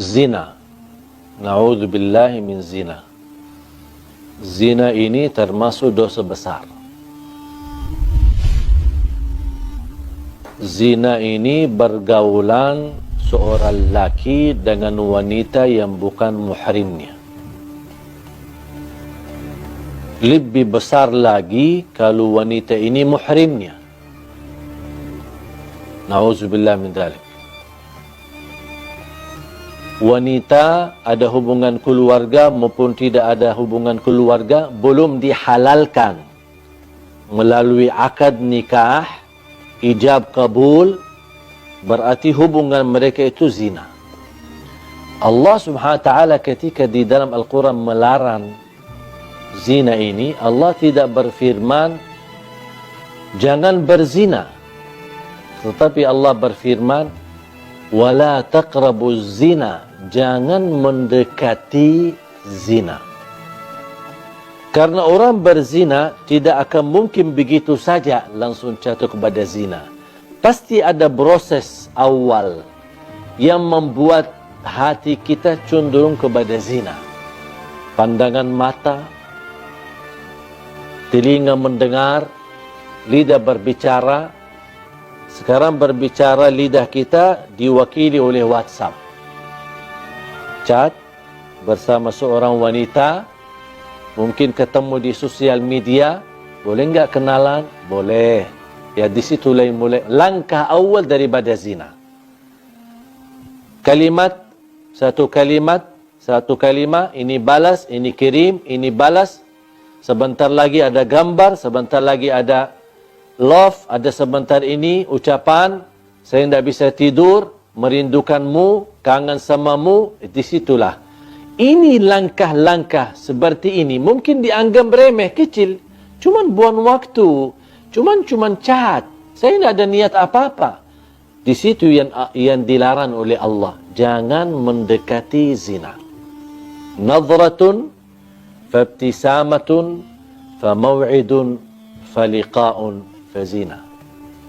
Zina. Na'udzubillahi min zina. Zina ini termasuk dosa besar. Zina ini bergaulan seorang laki dengan wanita yang bukan muhrimnya. Lebih besar lagi kalau wanita ini muhrimnya. Na'udzubillah min dzalik. Wanita ada hubungan keluarga maupun tidak ada hubungan keluarga belum dihalalkan melalui akad nikah, ijab kabul, berarti hubungan mereka itu zina. Allah Subhanahu wa taala ketika di dalam Al-Quran melarang zina ini, Allah tidak berfirman jangan berzina, tetapi Allah berfirman wala taqrabuz zina, jangan mendekati zina. Karena orang berzina tidak akan mungkin begitu saja langsung jatuh kepada zina. Pasti ada proses awal yang membuat hati kita cenderung kepada zina. Pandangan mata, telinga mendengar, lidah berbicara. Sekarang berbicara lidah kita diwakili oleh WhatsApp. Chat bersama seorang wanita, mungkin ketemu di sosial media, boleh enggak kenalan? Boleh. Ya di situ mulai langkah awal daripada zina. Kalimat, satu kalimat, ini balas, ini kirim, ini balas. Sebentar lagi ada gambar, sebentar lagi ada love, ada sebentar ini ucapan, saya tidak bisa tidur, merindukanmu, kangen samamu, di situlah. Ini langkah-langkah seperti ini mungkin dianggap remeh, kecil, cuman buang waktu, cuman chat, saya tidak ada niat apa-apa. Di situ yang dilarang oleh Allah, jangan mendekati zina. Nadratun fabtisamatun famaw'idun faliqa'un fazina.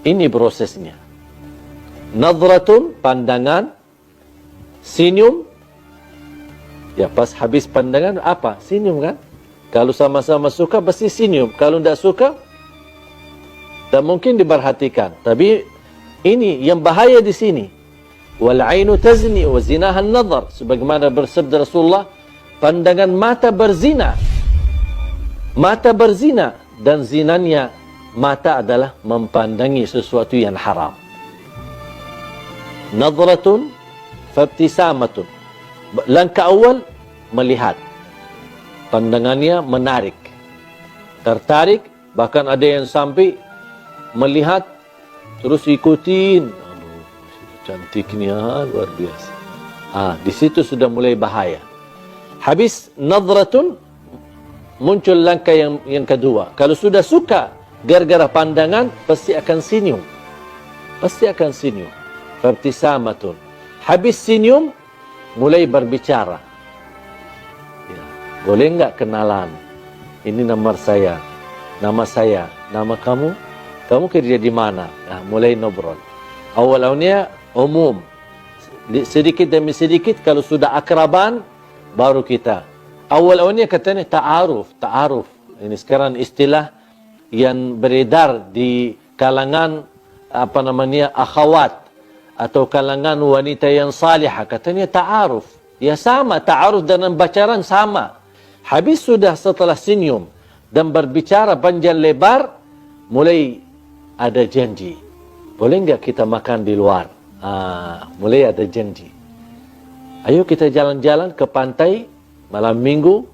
Ini prosesnya. Nadratun, pandangan, senyum. Ya pas habis pandangan apa? Senyum kan? Kalau sama-sama suka pasti senyum. Kalau tidak suka, tak mungkin diperhatikan. Tapi ini yang bahaya di sini. Wal ainu tazni wa zinahan nadhar. Sebagaimana bersabda Rasulullah, pandangan mata berzina. Mata berzina dan zinanya mata adalah mempandangi sesuatu yang haram. Nadratun fabtisamatun. Langkah awal melihat. Pandangannya menarik. Tertarik, bahkan ada yang sampai melihat terus ikutin. Aduh, cantiknya luar biasa. Di situ sudah mulai bahaya. Habis nadratun, muncul langkah yang kedua. Kalau sudah suka gara-gara pandangan, pasti akan senyum. Pasti akan senyum. Fabtisamatun. Habis senyum, mulai berbicara. Ya. Boleh enggak kenalan? Ini nama saya. Nama saya. Nama kamu? Kamu kerja di mana? Mulai ngobrol. Awalnya umum. Sedikit demi sedikit, kalau sudah akraban, baru kita. Awalnya katanya ta'aruf. Ini sekarang istilah yang beredar di kalangan akhwat atau kalangan wanita yang salihah, katanya ta'aruf. Ya sama, ta'aruf dan pacaran sama. Habis sudah setelah senyum dan berbicara panjang lebar, mulai ada janji. Boleh enggak kita makan di luar? Mulai ada janji. Ayo kita jalan-jalan ke pantai malam minggu,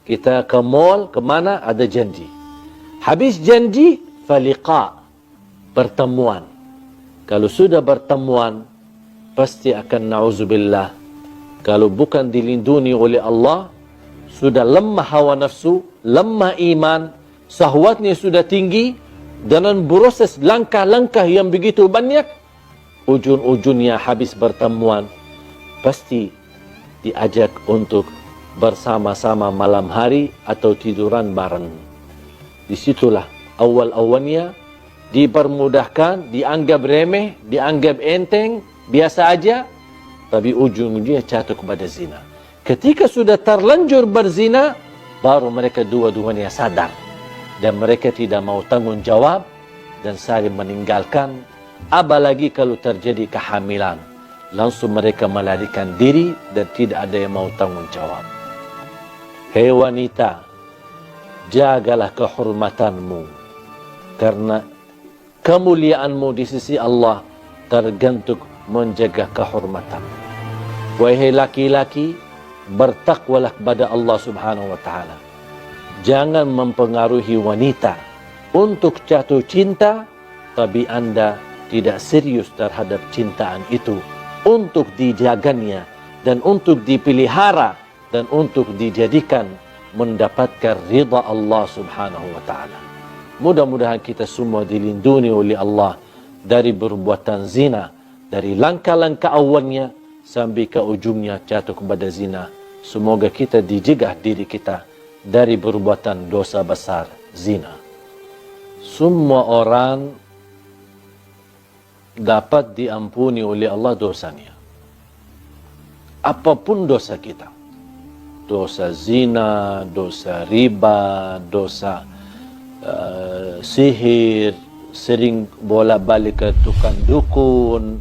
kita ke mall, kemana, ada janji. Habis janji, faliqa, pertemuan. Kalau sudah pertemuan, pasti akan na'udzubillah. Kalau bukan dilindungi oleh Allah, sudah lemah hawa nafsu, lemah iman, syahwatnya sudah tinggi, dengan proses langkah-langkah yang begitu banyak, ujung-ujungnya habis pertemuan, pasti diajak untuk bersama-sama malam hari atau tiduran bareng. Disitulah awal-awalnya dipermudahkan, dianggap remeh, dianggap enteng, biasa aja. tapi ujung-ujungnya jatuh kepada zina. Ketika sudah terlanjur berzina, baru mereka dua-duanya sadar. Dan mereka tidak mau tanggung jawab dan saling meninggalkan. Apalagi kalau terjadi kehamilan. Langsung mereka melarikan diri dan tidak ada yang mau tanggung jawab. Hei wanita, jagalah kehormatanmu. Karena kemuliaanmu di sisi Allah tergantung menjaga kehormatan. Wahai laki-laki, bertakwalah kepada Allah Subhanahu wa taala. Jangan mempengaruhi wanita untuk jatuh cinta, tapi Anda tidak serius terhadap cintaan itu untuk dijaganya dan untuk dipelihara dan untuk dijadikan mendapatkan ridha Allah Subhanahu wa taala. Mudah-mudahan kita semua dilindungi oleh Allah dari perbuatan zina, dari langkah-langkah awalnya sampai ke ujungnya jatuh kepada zina. Semoga kita dijegah diri kita dari perbuatan dosa besar zina. Semua orang dapat diampuni oleh Allah dosanya. Apapun dosa kita. Dosa zina, dosa riba, dosa sihir, sering bolak-balik ke tukang dukun,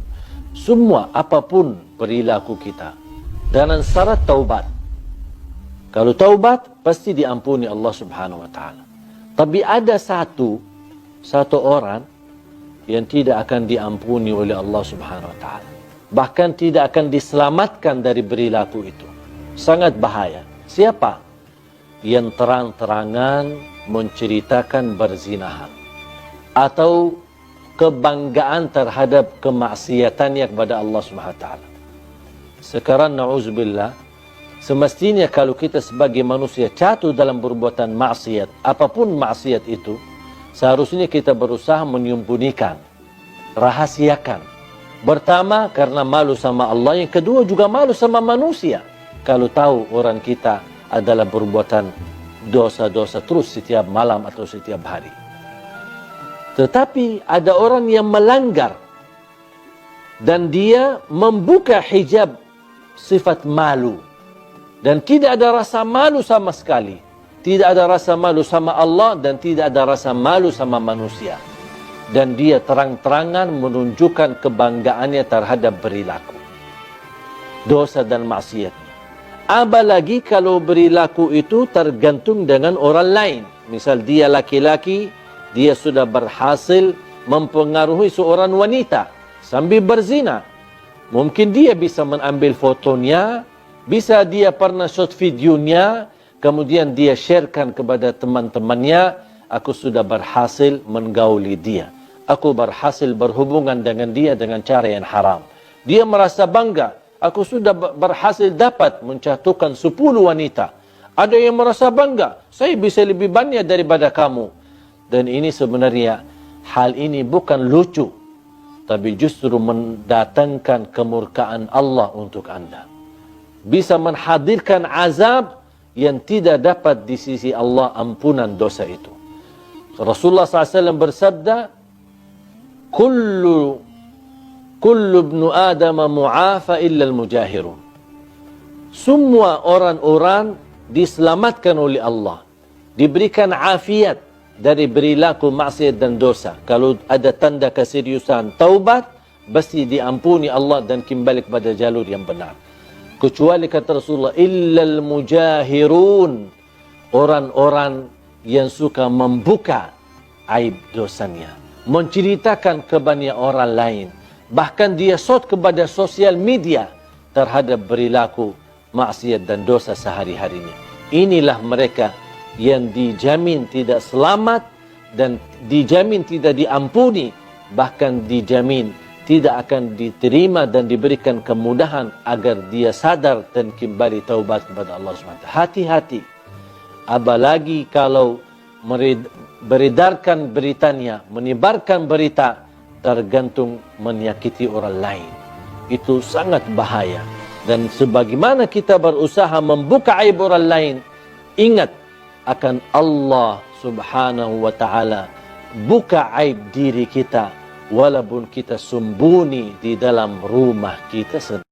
semua apapun perilaku kita dengan syarat taubat. Kalau taubat pasti diampuni Allah Subhanahu wa taala. Tapi ada satu orang yang tidak akan diampuni oleh Allah Subhanahu wa taala. Bahkan tidak akan diselamatkan dari perilaku itu. Sangat bahaya. Siapa? Yang terang-terangan menceritakan berzinahan atau kebanggaan terhadap kemaksiatannya kepada Allah Subhanahu wa taala. Sekarang na'udzubillah, semestinya kalau kita sebagai manusia jatuh dalam perbuatan maksiat, apapun maksiat itu, seharusnya kita berusaha menyembunyikan, rahasiakan. Pertama, karena malu sama Allah. Yang kedua, juga malu sama manusia. Kalau tahu orang kita adalah perbuatan dosa-dosa terus setiap malam atau setiap hari. Tetapi ada orang yang melanggar dan dia membuka hijab sifat malu. Dan tidak ada rasa malu sama sekali. Tidak ada rasa malu sama Allah dan tidak ada rasa malu sama manusia. Dan dia terang-terangan menunjukkan kebanggaannya terhadap perilaku dosa dan maksiatnya. Apalagi kalau perilaku itu tergantung dengan orang lain. Misal dia laki-laki, dia sudah berhasil mempengaruhi seorang wanita sambil berzina. Mungkin dia bisa mengambil fotonya, bisa dia pernah shot videonya, kemudian dia sharekan kepada teman-temannya, aku sudah berhasil menggauli dia. Aku berhasil berhubungan dengan dia dengan cara yang haram. Dia merasa bangga. Aku sudah berhasil dapat menjatuhkan 10 wanita. Ada yang merasa bangga. Saya bisa lebih banyak daripada kamu. Dan ini sebenarnya, hal ini bukan lucu. Tapi justru mendatangkan kemurkaan Allah untuk Anda. Bisa menghadirkan azab yang tidak dapat di sisi Allah ampunan dosa itu. Rasulullah SAW bersabda, Kullu ibnu Adam mu'afa illa al-mujahirun. Semua orang-orang diselamatkan oleh Allah. Diberikan afiat dari perilaku maksiat dan dosa. Kalau ada tanda keseriusan taubat, pasti diampuni Allah dan kembali kepada jalur yang benar. Kecuali kata Rasulullah, illa al-mujahirun. Orang-orang yang suka membuka aib dosanya. Menceritakan kepada orang lain. Bahkan dia shot kepada sosial media terhadap perilaku maksiat dan dosa sehari-harinya. Inilah mereka yang dijamin tidak selamat dan dijamin tidak diampuni. Bahkan dijamin tidak akan diterima dan diberikan kemudahan agar dia sadar dan kembali taubat kepada Allah SWT. Hati-hati. Apalagi kalau beredarkan beritanya, menyebarkan berita tergantung menyakiti orang lain. Itu sangat bahaya. Dan sebagaimana kita berusaha membuka aib orang lain, ingat akan Allah Subhanahu wa ta'ala buka aib diri kita walaupun kita sembunyi di dalam rumah kita sendiri.